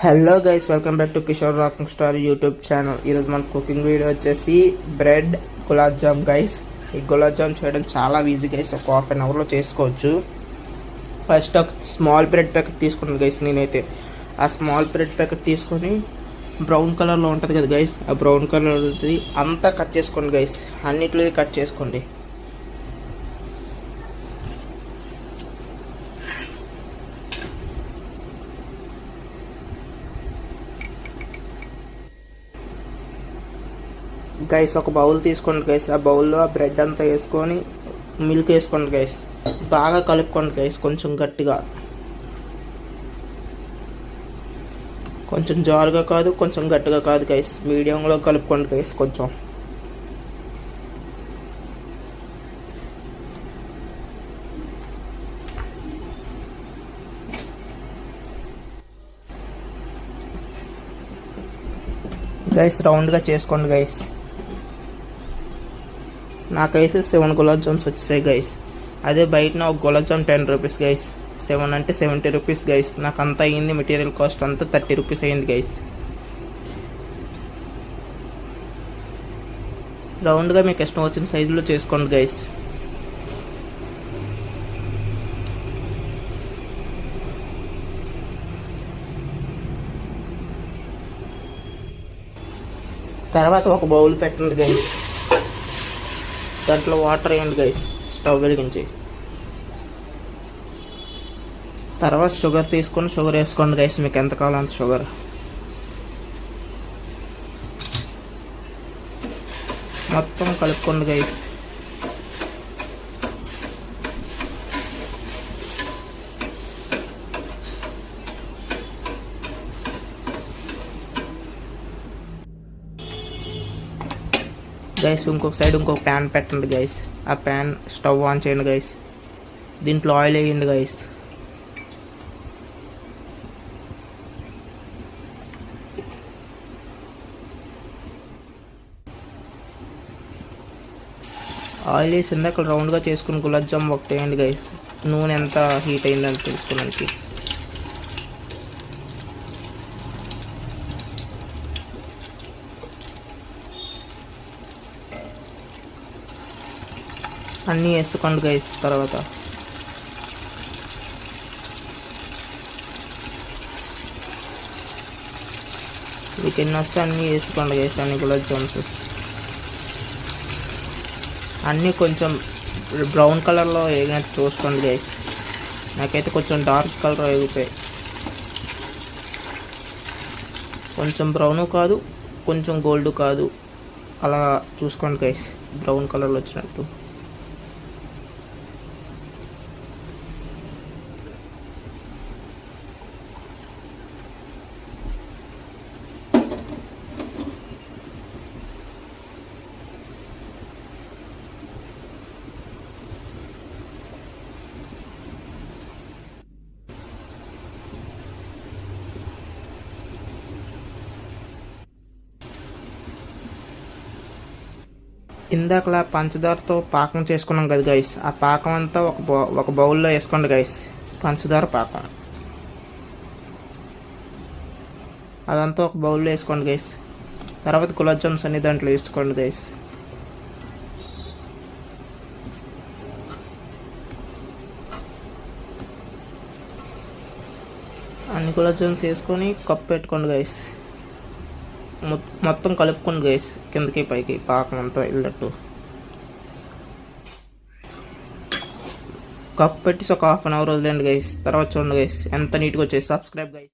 Hello guys, welcome back to Kishore rocking star YouTube channel. ఈరోజు మన cooking video వచ్చేసి bread gulab jam guys. ఈ గులాబ్ జామ్ చేయడం చాలా ఈజీ గైస్, ఒక హాఫ్ అన్ అవర్లో చేసుకోవచ్చు. ఫస్ట్ ఒక స్మాల్ బ్రెడ్ ప్యాకెట్ తీసుకున్నాను గైస్. నేనైతే ఆ స్మాల్ బ్రెడ్ ప్యాకెట్ తీసుకొని బ్రౌన్ కలర్లో ఉంటుంది కదా గైస్, ఆ బ్రౌన్ కలర్ది అంతా కట్ చేసుకోండి గైస్. అన్నిట్లో కట్ చేసుకోండి. గైస్ ఒక బౌల్ తీసుకోండి గైస్. ఆ బౌల్లో ఆ బ్రెడ్ అంతా వేసుకొని మిల్క్ వేసుకోండి గైస్. బాగా కలుపుకోండి గైస్, కొంచెం గట్టిగా, కొంచెం జారుగా కాదు కొంచెం గట్టిగా కాదు గైస్, మీడియంలో కలుపుకోండి గైస్. కొంచెం గైస్ రౌండ్గా చేసుకోండి గైస్. నాకైతే 7 గులాబ్ జామ్స్ వచ్చాయి గైస్. అదే బయటన ఒక గులాబ్ జామ్ 10 రూపీస్ గైస్. 7 అంటే 70 రూపీస్ గైస్. నాకు అంతా అయింది, మెటీరియల్ కాస్ట్ అంతా 30 రూపీస్ అయింది గైస్. రౌండ్గా మీకు ఇష్టం వచ్చిన సైజులో చేసుకోండి గైస్. తర్వాత ఒక బౌల్ పెట్టండి గైస్. దాంట్లో వాటర్ వేయండి గైస్, స్టవ్ వెలిగించి. తర్వాత షుగర్ తీసుకొని షుగర్ వేసుకోండి గైస్, మీకు ఎంత కావాలో అంత షుగర్. మొత్తం కలుపుకోండి గైస్. గైస్ ఇంకొక సైడ్ ఇంకొక ప్యాన్ పెట్టండి గైస్. ఆ ప్యాన్ స్టవ్ ఆన్ చేయండి గైస్. దీంట్లో ఆయిల్ వేయండి గైస్. ఆయిల్ వేసి ఇందాక రౌండ్గా చేసుకుని గులాబ్ జామ్ ఒకటి వేయండి గైస్. నూనె ఎంత హీట్ అయిందని తెలుసుకోవడానికి. అన్నీ వేసుకోండి గైస్. తర్వాత మీకు ఎన్ని వస్తే అన్నీ వేసుకోండి గైస్. అన్ని గులాబ్ జామ్స్ అన్నీ కొంచెం బ్రౌన్ కలర్లో వేగినట్టు చూసుకోండి గైస్. నాకైతే కొంచెం డార్క్ కలర్ వేగుతాయి. కొంచెం బ్రౌను కాదు కొంచెం గోల్డ్ కాదు, అలా చూసుకోండి గైస్, బ్రౌన్ కలర్లో వచ్చినట్టు. ఇందాకలా పంచదారతో పాకం చేసుకున్నాం కదా గైస్, ఆ పాకం అంతా ఒక బౌల్లో వేసుకోండి గైస్. పంచదార పాకం అదంతా ఒక బౌల్లో వేసుకోండి గైస్. తర్వాత గులాబ్ జామ్స్ అన్ని దాంట్లో వేసుకోండి గైస్. అన్ని గులాబ్ జామ్స్ వేసుకొని కప్పు పెట్టుకోండి గైస్. మొత్తం కలుపుకోండి గైస్, కిందకి పైకి పాకం అంతా వెళ్ళట్టు. కప్ పెట్టి ఒక హాఫ్ అన్ అవర్ వదిలేండి గైస్. తర్వాత చూడండి గైస్ ఎంత నీట్గా వచ్చేసి. Subscribe guys.